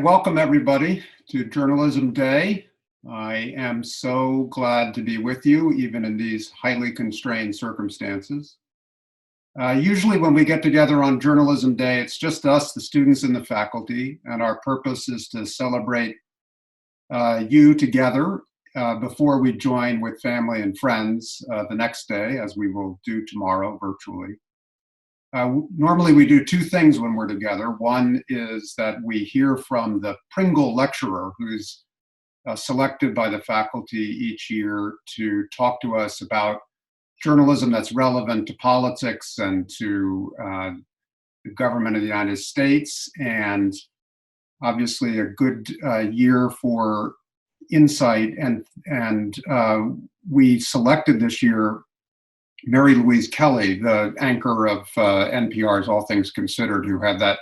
Welcome everybody to Journalism Day. I am so glad to be with you, even in these highly constrained circumstances. Usually when we get together on Journalism Day, it's just us, the students and the faculty, and our purpose is to celebrate you together before we join with family and friends the next day, as we will do tomorrow virtually. Normally we do two things when we're together. One is that we hear from the Pringle lecturer who's selected by the faculty each year to talk to us about journalism that's relevant to politics and to the government of the United States, and obviously a good year for insight. And we selected this year Mary Louise Kelly, the anchor of NPR's All Things Considered, who had that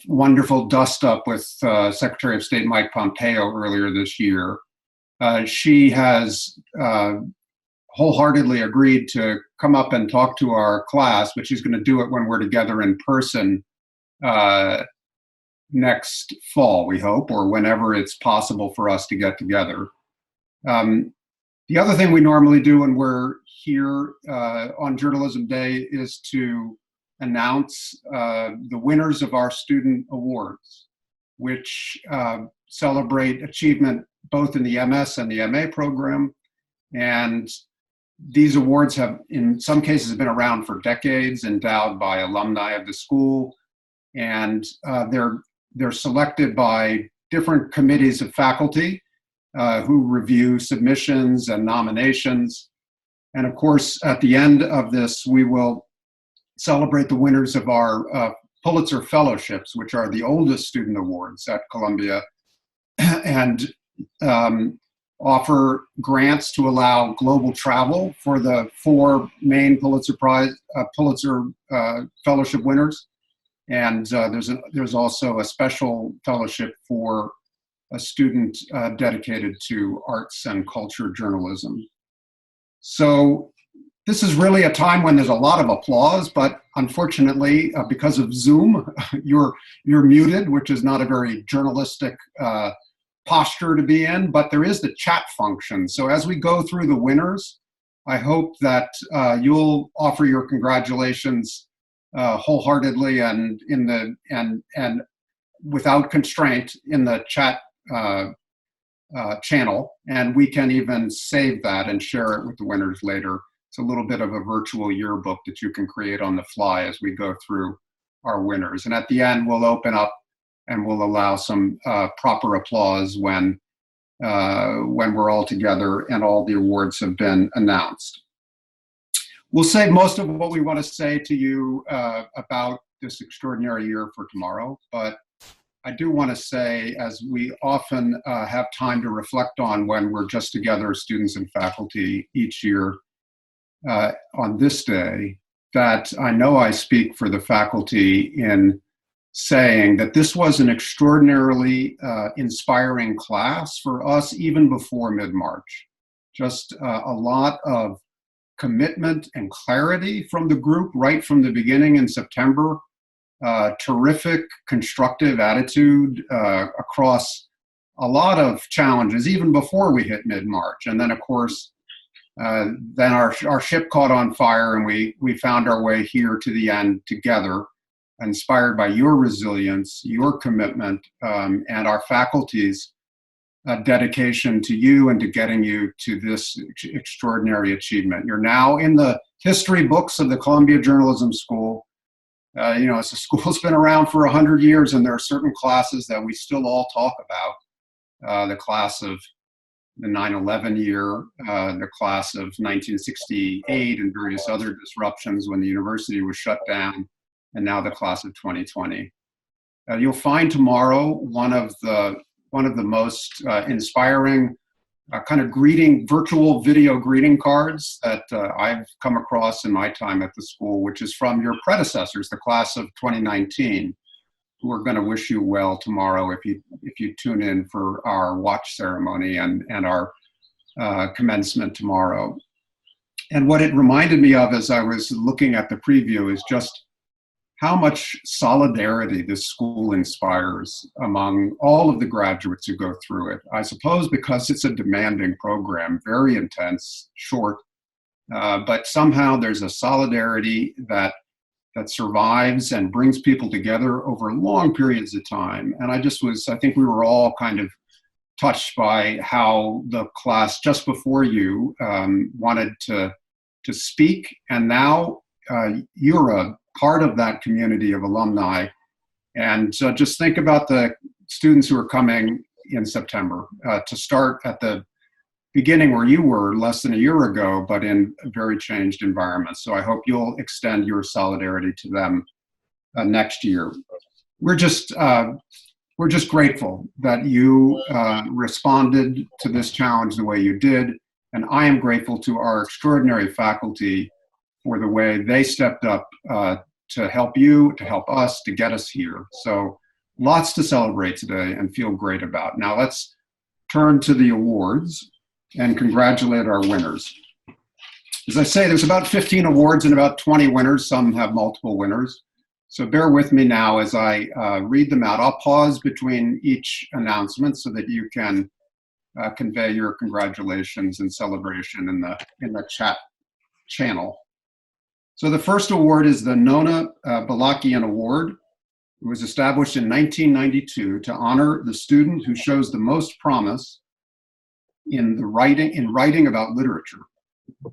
wonderful dust-up with Secretary of State Mike Pompeo earlier this year. She has wholeheartedly agreed to come up and talk to our class, but she's going to do it when we're together in person next fall, we hope, or whenever it's possible for us to get together. The other thing we normally do when we're here on Journalism Day is to announce the winners of our student awards, which celebrate achievement both in the MS and the MA program. And these awards have, in some cases, been around for decades, endowed by alumni of the school. And they're selected by different committees of faculty who review submissions and nominations. And of course, at the end of this, we will celebrate the winners of our Pulitzer Fellowships, which are the oldest student awards at Columbia, and offer grants to allow global travel for the 4 main Pulitzer Fellowship winners. And there's also a special fellowship for a student dedicated to arts and culture journalism. So this is really a time when there's a lot of applause, but unfortunately, because of Zoom, you're muted, which is not a very journalistic posture to be in, but there is the chat function. So as we go through the winners, I hope that you'll offer your congratulations wholeheartedly and and without constraint in the chat channel, and we can even save that and share it with the winners later. It's a little bit of a virtual yearbook that you can create on the fly as we go through our winners. And at the end, we'll open up and we'll allow some proper applause when we're all together and all the awards have been announced. We'll save most of what we want to say to you about this extraordinary year for tomorrow, but I do want to say, as we often have time to reflect on when we're just together as students and faculty each year on this day, that I know I speak for the faculty in saying that this was an extraordinarily inspiring class for us even before mid-March. Just a lot of commitment and clarity from the group right from the beginning in September. Terrific constructive attitude across a lot of challenges, even before we hit mid-March. And then, of course, then our ship caught on fire and we found our way here to the end together, inspired by your resilience, your commitment, and our faculty's dedication to you and to getting you to this extraordinary achievement. You're now in the history books of the Columbia Journalism School. It's a school that's been around for 100 years, and there are certain classes that we still all talk about. The class of the 9/11 year, the class of 1968 and various other disruptions when the university was shut down, and now the class of 2020. You'll find tomorrow one of the most inspiring kind of virtual video greeting cards that I've come across in my time at the school, which is from your predecessors, the class of 2019, who are going to wish you well tomorrow if you tune in for our watch ceremony and our commencement tomorrow. And what it reminded me of as I was looking at the preview is just how much solidarity this school inspires among all of the graduates who go through it. I suppose because it's a demanding program, very intense, short, but somehow there's a solidarity that survives and brings people together over long periods of time. And I think we were all kind of touched by how the class just before you wanted to speak, and now you're a part of that community of alumni. And just think about the students who are coming in September to start at the beginning where you were less than a year ago, but in a very changed environment. So I hope you'll extend your solidarity to them next year. We're just grateful that you responded to this challenge the way you did. And I am grateful to our extraordinary faculty for the way they stepped up to help you, to help us, to get us here. So lots to celebrate today and feel great about. Now let's turn to the awards and congratulate our winners. As I say, there's about 15 awards and about 20 winners. Some have multiple winners. So bear with me now as I read them out. I'll pause between each announcement so that you can convey your congratulations and celebration in the chat channel. So the first award is the Nona Balakian Award. It was established in 1992 to honor the student who shows the most promise in writing about literature.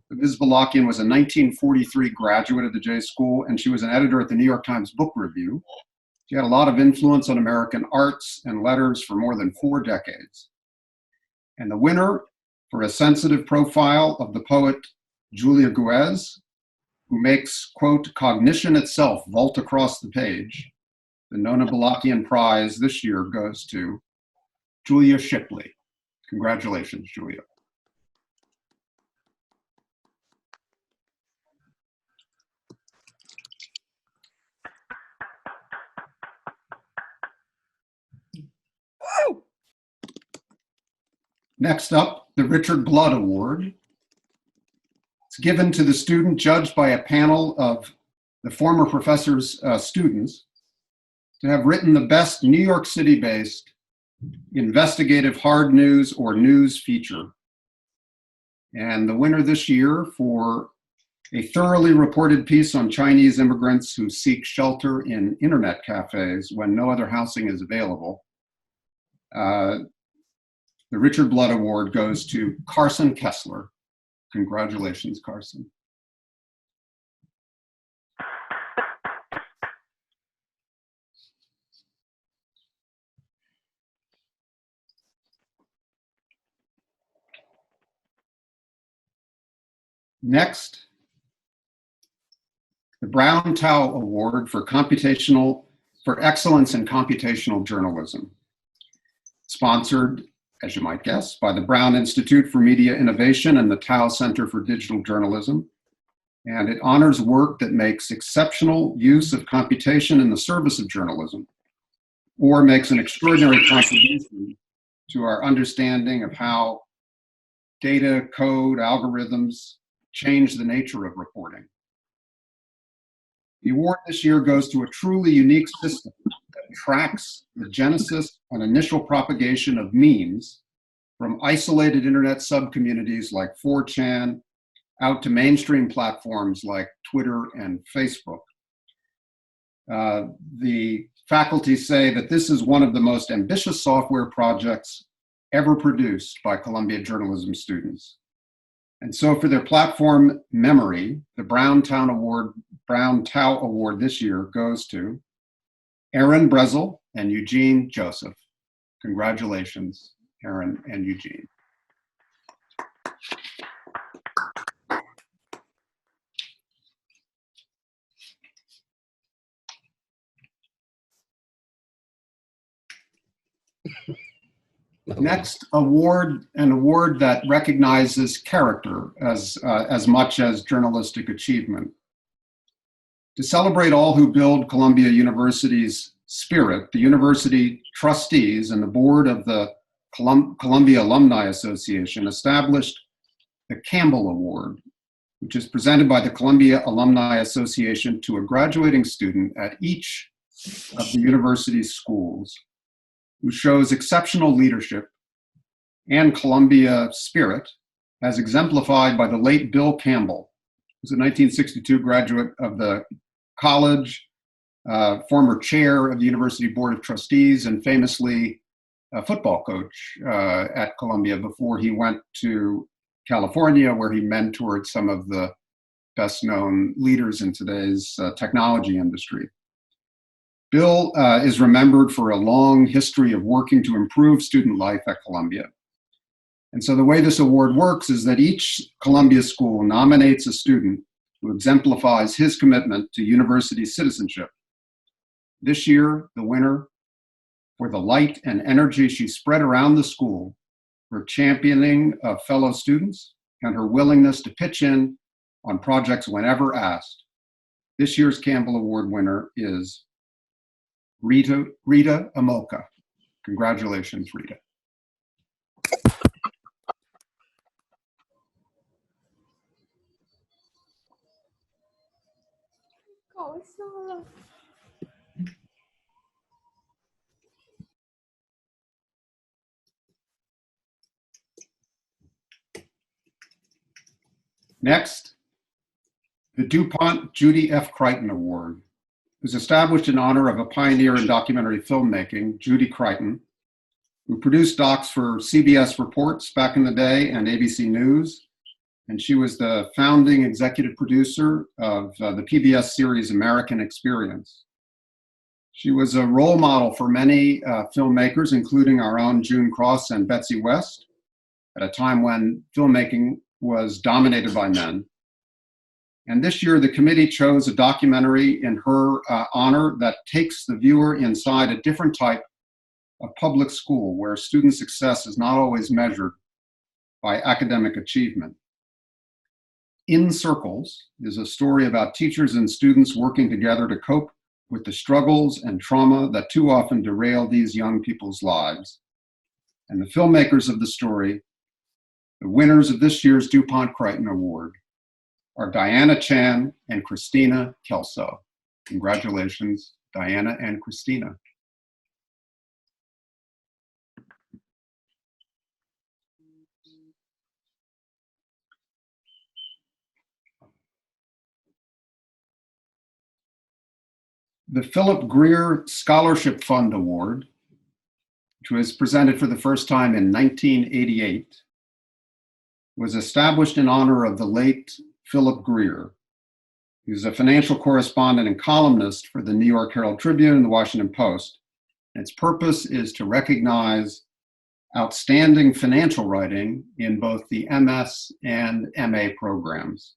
Ms. Balakian was a 1943 graduate of the J School, and she was an editor at the New York Times Book Review. She had a lot of influence on American arts and letters for more than 4 decades. And the winner for a sensitive profile of the poet Julia Guez, who makes, quote, cognition itself vault across the page, the Nona Balakian Prize this year goes to Julia Shipley. Congratulations, Julia. Woo! Next up, the Richard Blood Award. It's given to the student judged by a panel of the former professor's students to have written the best New York City-based investigative hard news or news feature. And the winner this year for a thoroughly reported piece on Chinese immigrants who seek shelter in internet cafes when no other housing is available. The Richard Blood Award goes to Carson Kessler. Congratulations, Carson. Next, the Brown Tao Award for Excellence in Computational Journalism, sponsored, as you might guess, by the Brown Institute for Media Innovation and the Tao Center for Digital Journalism. And it honors work that makes exceptional use of computation in the service of journalism, or makes an extraordinary contribution to our understanding of how data, code, algorithms change the nature of reporting. The award this year goes to a truly unique system that tracks the genesis and initial propagation of memes from isolated internet subcommunities like 4chan out to mainstream platforms like Twitter and Facebook. The faculty say that this is one of the most ambitious software projects ever produced by Columbia journalism students. And so for their platform memory, the Brown Tao Award this year goes to Aaron Brezel and Eugene Joseph. Congratulations, Aaron and Eugene. Next, an award that recognizes character as much as journalistic achievement. To celebrate all who build Columbia University's spirit, the university trustees and the board of the Columbia Alumni Association established the Campbell Award which is presented by the Columbia Alumni Association to a graduating student at each of the university's schools who shows exceptional leadership and Columbia spirit, as exemplified by the late Bill Campbell, who's a 1962 graduate of the college, former chair of the University Board of Trustees, and famously a football coach at Columbia before he went to California, where he mentored some of the best known leaders in today's technology industry. Bill is remembered for a long history of working to improve student life at Columbia. And so the way this award works is that each Columbia school nominates a student who exemplifies his commitment to university citizenship. This year, the winner, for the light and energy she spread around the school, her championing of fellow students, and her willingness to pitch in on projects whenever asked. This year's Campbell Award winner is Rita Amoka. Congratulations, Rita. Next, the Dupont Judy F. Crichton Award was established in honor of a pioneer in documentary filmmaking, Judy Crichton, who produced docs for CBS Reports back in the day and ABC News. And she was the founding executive producer of the PBS series American Experience. She was a role model for many filmmakers, including our own June Cross and Betsy West, at a time when filmmaking was dominated by men. And this year, the committee chose a documentary in her honor that takes the viewer inside a different type of public school where student success is not always measured by academic achievement. In Circles is a story about teachers and students working together to cope with the struggles and trauma that too often derail these young people's lives. And the filmmakers of the story, the winners of this year's Dupont Crichton Award, are Diana Chan and Christina Kelso. Congratulations, Diana and Christina. The Phillip Greer Scholarship Fund Award, which was presented for the first time in 1988, was established in honor of the late Phillip Greer. He was a financial correspondent and columnist for the New York Herald Tribune and the Washington Post. And its purpose is to recognize outstanding financial writing in both the MS and MA programs.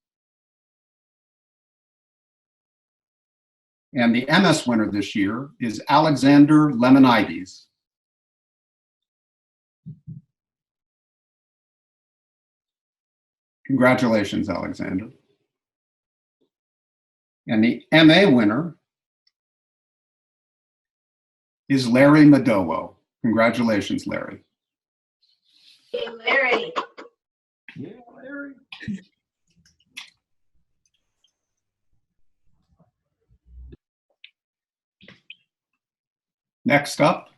And the MS winner this year is Alexander Lemonides. Congratulations, Alexander. And the MA winner is Larry Madowo. Congratulations, Larry. Hey, Larry. Yeah, Larry. Next up,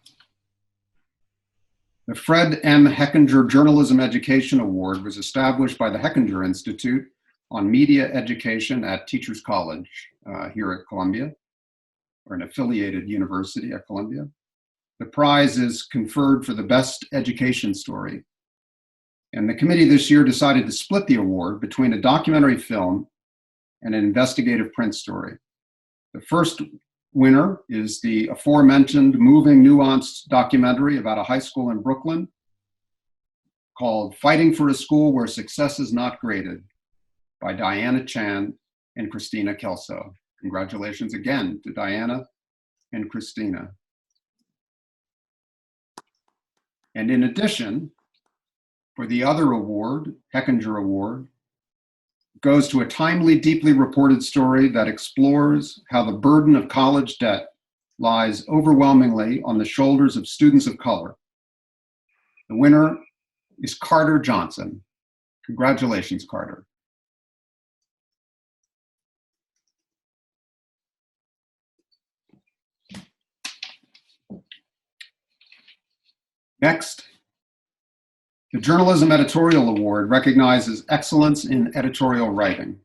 the Fred M. Hechinger Journalism Education Award was established by the Hechinger Institute on Media Education at Teachers College here at Columbia, or an affiliated university at Columbia. The prize is conferred for the best education story. And the committee this year decided to split the award between a documentary film and an investigative print story. The first winner is the aforementioned moving, nuanced documentary about a high school in Brooklyn called Fighting for a School Where Success is Not Graded by Diana Chan and Christina Kelso. Congratulations again to Diana and Christina. And in addition, for the other award, Hechinger Award, goes to a timely, deeply reported story that explores how the burden of college debt lies overwhelmingly on the shoulders of students of color. The winner is Carter Johnson. Congratulations, Carter. Next, the Journalism Editorial Award recognizes excellence in editorial writing.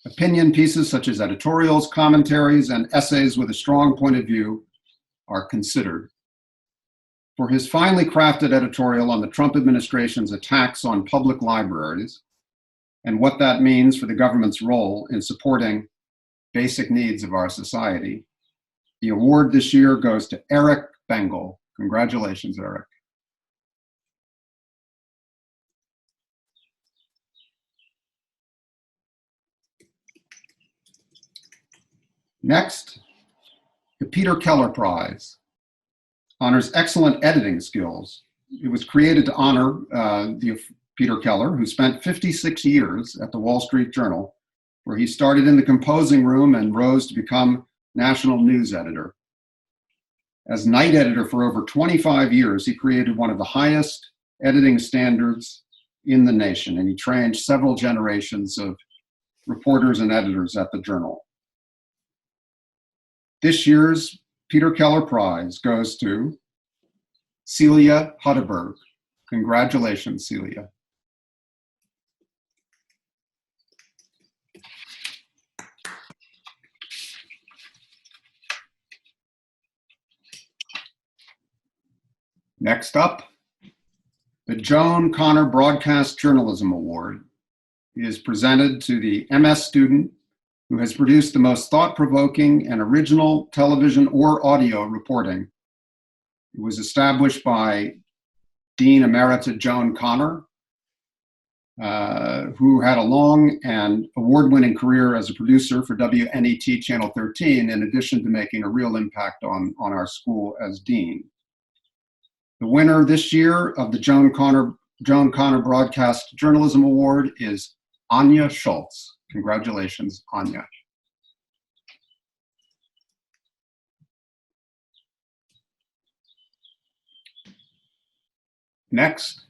Opinion pieces such as editorials, commentaries, and essays with a strong point of view are considered. For his finely crafted editorial on the Trump administration's attacks on public libraries and what that means for the government's role in supporting basic needs of our society, the award this year goes to Eric Bengal. Congratulations, Eric. Next, the Peter Keller Prize honors excellent editing skills. It was created to honor Peter Keller, who spent 56 years at the Wall Street Journal, where he started in the composing room and rose to become national news editor. As night editor for over 25 years, he created one of the highest editing standards in the nation, and he trained several generations of reporters and editors at the Journal. This year's Peter Keller Prize goes to Celia Hutteberg. Congratulations, Celia. Next up, the Joan Connor Broadcast Journalism Award is presented to the MS student who has produced the most thought-provoking and original television or audio reporting. It was established by Dean Emerita Joan Connor, who had a long and award-winning career as a producer for WNET Channel 13, in addition to making a real impact on our school as dean. The winner this year of the Joan Connor Broadcast Journalism Award is Anya Schultz. Congratulations, Anya. Next,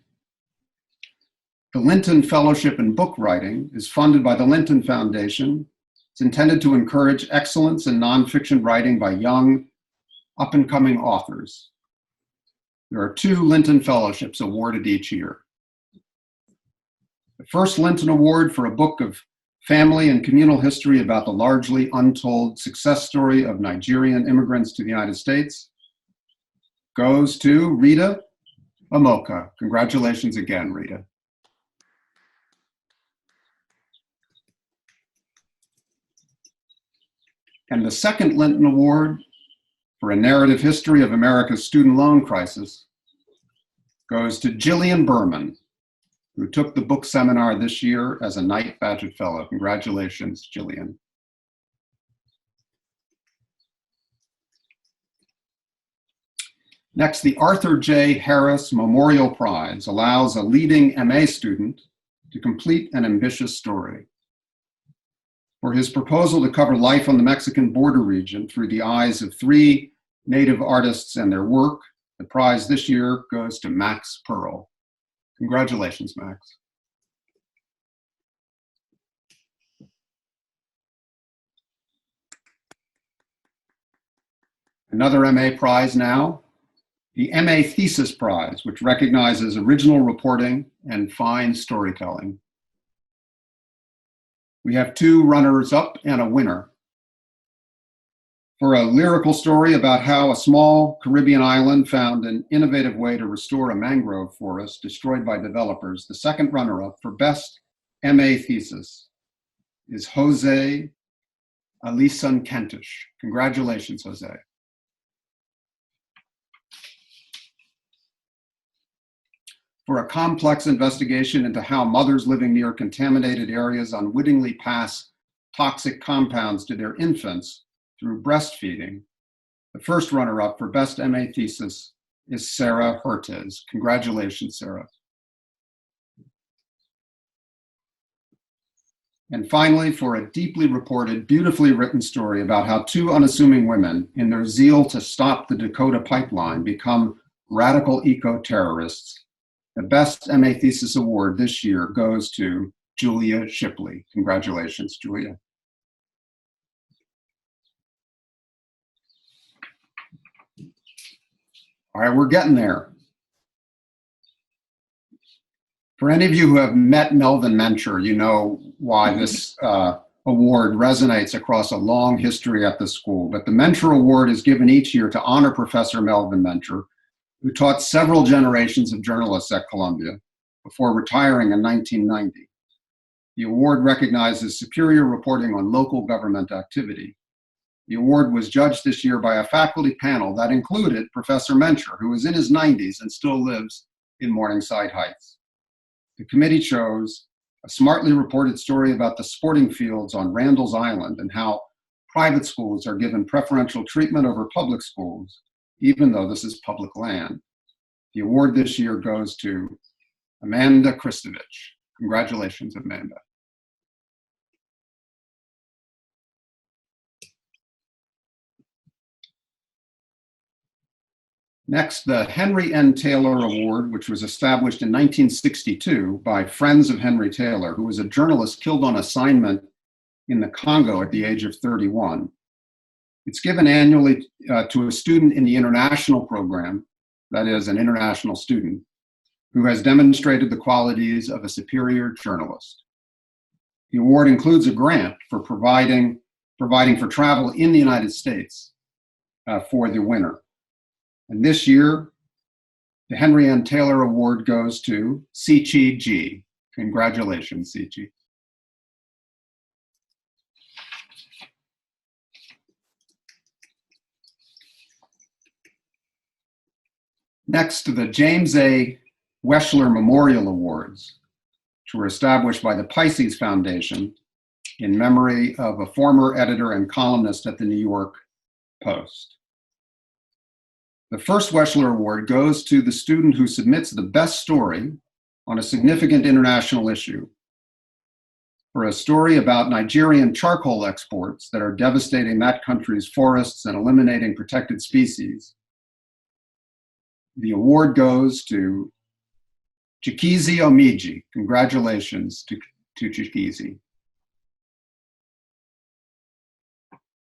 the Linton Fellowship in Book Writing is funded by the Linton Foundation. It's intended to encourage excellence in nonfiction writing by young, up-and-coming authors. There are 2 Linton Fellowships awarded each year. The first Linton Award for a book of family and communal history about the largely untold success story of Nigerian immigrants to the United States goes to Rita Amoka. Congratulations again, Rita. And the second Linton Award for a narrative history of America's student loan crisis goes to Jillian Berman, who took the book seminar this year as a Knight Badgett Fellow. Congratulations, Jillian. Next, the Arthur J. Harris Memorial Prize allows a leading MA student to complete an ambitious story. For his proposal to cover life on the Mexican border region through the eyes of 3 Native artists and their work, the prize this year goes to Max Pearl. Congratulations, Max. Another MA prize now, the MA Thesis Prize, which recognizes original reporting and fine storytelling. We have 2 runners-up and a winner. For a lyrical story about how a small Caribbean island found an innovative way to restore a mangrove forest destroyed by developers, the second runner-up for Best MA Thesis is Jose Alisan Kentish. Congratulations, Jose. For a complex investigation into how mothers living near contaminated areas unwittingly pass toxic compounds to their infants through breastfeeding, the first runner-up for Best MA Thesis is Sarah Hertes. Congratulations, Sarah. And finally, for a deeply reported, beautifully written story about how 2 unassuming women, in their zeal to stop the Dakota pipeline, become radical eco-terrorists, the Best MA Thesis Award this year goes to Julia Shipley. Congratulations, Julia. All right, we're getting there. For any of you who have met Melvin Mencher, you know why this award resonates across a long history at the school. But the Mencher Award is given each year to honor Professor Melvin Mencher, who taught several generations of journalists at Columbia before retiring in 1990. The award recognizes superior reporting on local government activity. The award was judged this year by a faculty panel that included Professor Mencher, who is in his 90s and still lives in Morningside Heights. The committee chose a smartly reported story about the sporting fields on Randall's Island and how private schools are given preferential treatment over public schools, even though this is public land. The award this year goes to Amanda Kristovich. Congratulations, Amanda. Next, the Henry N. Taylor Award, which was established in 1962 by Friends of Henry Taylor, who was a journalist killed on assignment in the Congo at the age of 31. It's given annually to a student in the international program, that is, an international student, who has demonstrated the qualities of a superior journalist. The award includes a grant for providing for travel in the United States for the winner. And this year, the Henry N. Taylor Award goes to Sichi G. Congratulations, Sichi. Next, the James A. Wessler Memorial Awards, which were established by the Pisces Foundation in memory of a former editor and columnist at the New York Post. The first Wessler Award goes to the student who submits the best story on a significant international issue. For a story about Nigerian charcoal exports that are devastating that country's forests and eliminating protected species, the award goes to Chikizi Omiji. Congratulations to Chikizi.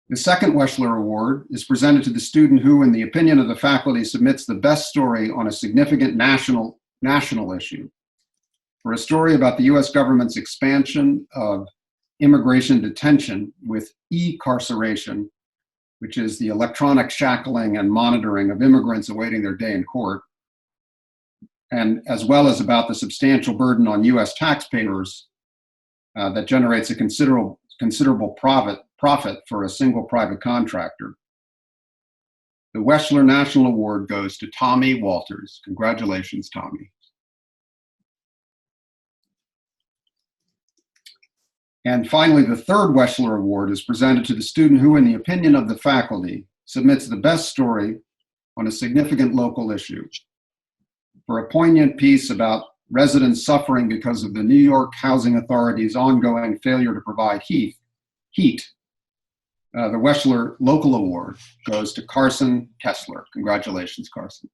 The second Wessler Award is presented to the student who, in the opinion of the faculty, submits the best story on a significant national issue. For a story about the US government's expansion of immigration detention with e-carceration, which is the electronic shackling and monitoring of immigrants awaiting their day in court, and as well as about the substantial burden on US taxpayers that generates a considerable profit for a single private contractor. The Wessler National Award goes to Tommy Walters. Congratulations, Tommy. And finally, the third Wessler Award is presented to the student who, in the opinion of the faculty, submits the best story on a significant local issue. For a poignant piece about residents suffering because of the New York Housing Authority's ongoing failure to provide heat, the Wessler Local Award goes to Carson Kessler. Congratulations, Carson.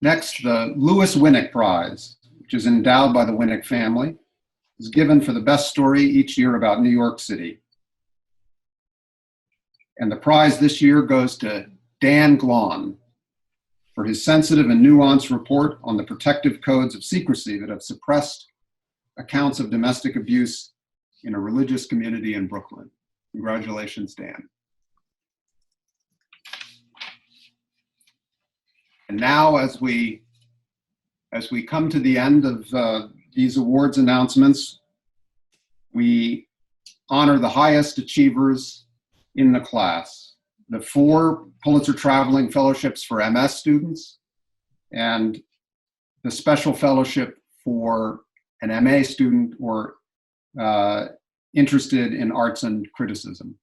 Next, the Lewis Winnick Prize, which is endowed by the Winnick family, is given for the best story each year about New York City. And the prize this year goes to Dan Glahn for his sensitive and nuanced report on the protective codes of secrecy that have suppressed accounts of domestic abuse in a religious community in Brooklyn. Congratulations, Dan. And now, as we come to the end of these awards announcements, we honor the highest achievers in the class. The 4 Pulitzer Traveling Fellowships for MS students, and the Special Fellowship for an MA student or interested in arts and criticism.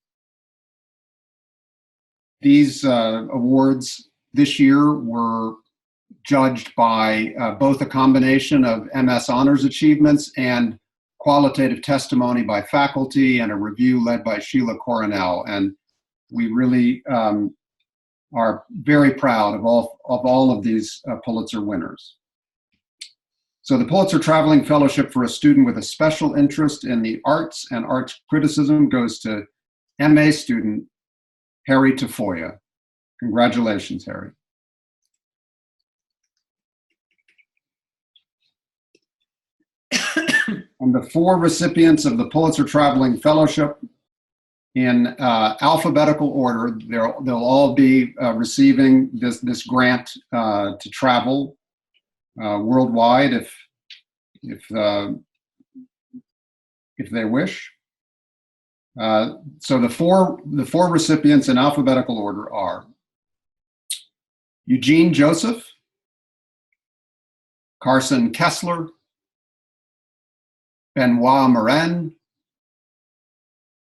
These awards this year were judged by both a combination of MS honors achievements and qualitative testimony by faculty and a review led by Sheila Coronel. And we really are very proud of all of these Pulitzer winners. So the Pulitzer Traveling Fellowship for a student with a special interest in the arts and arts criticism goes to MA student Harry Tafoya. Congratulations, Harry. And the 4 recipients of the Pulitzer Traveling Fellowship, in alphabetical order, they'll all be receiving this grant to travel worldwide if they wish. So the four recipients in alphabetical order are Eugene Joseph, Carson Kessler, Benoit Morin,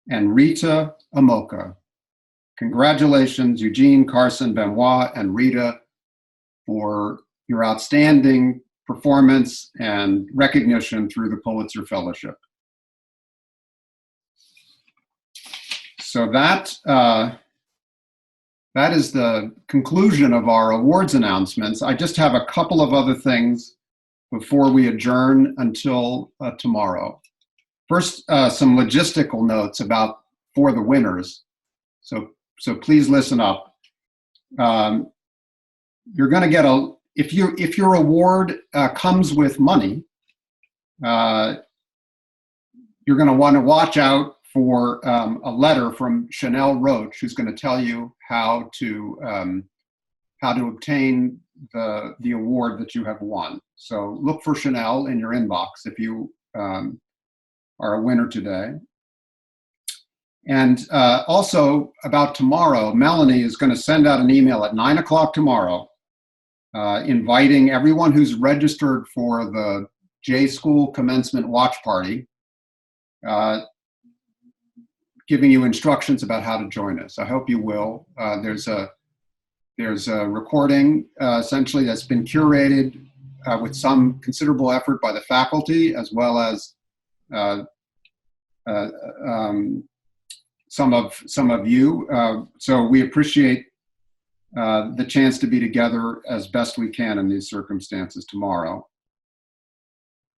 and Rita Amoka. Congratulations, Eugene, Carson, Benoit, and Rita, for your outstanding performance and recognition through the Pulitzer Fellowship. So that is the conclusion of our awards announcements. I just have a couple of other things before we adjourn until tomorrow. First, some logistical notes for the winners. So please listen up. You're going to get if your award comes with money, you're going to want to watch out for a letter from Chanel Roach, who's going to tell you how to obtain the award that you have won. So look for Chanel in your inbox if you are a winner today. And also about tomorrow, Melanie is going to send out an email at 9 o'clock tomorrow, inviting everyone who's registered for the J School Commencement Watch Party, giving you instructions about how to join us. I hope you will. There's a recording essentially that's been curated with some considerable effort by the faculty, as well as some of you. So we appreciate the chance to be together as best we can in these circumstances tomorrow.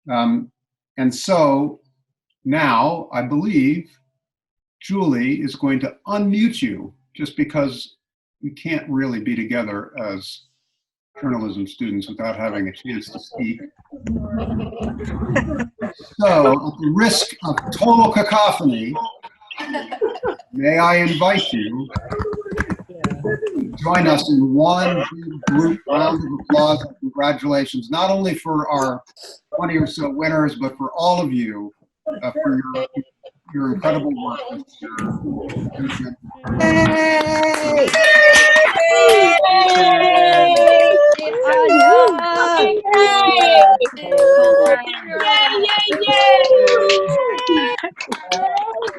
And so now I believe Julie is going to unmute you, just because we can't really be together as journalism students without having a chance to speak. So, at the risk of total cacophony, may I invite you to join us in one big group round of applause and congratulations, not only for our 20 or so winners, but for all of you for your incredible work this year. Yay!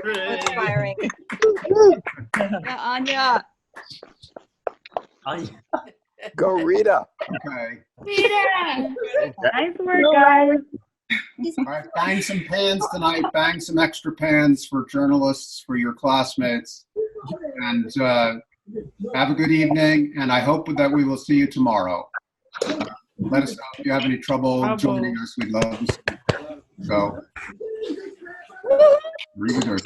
Inspiring. Yeah, Anya. Go, Rita. Okay. Nice work, guys. All right, bang some pans tonight. Bang some extra pans for journalists, for your classmates. And have a good evening. And I hope that we will see you tomorrow. Let us know if you have any trouble joining us. We'd love to see you. So, read it.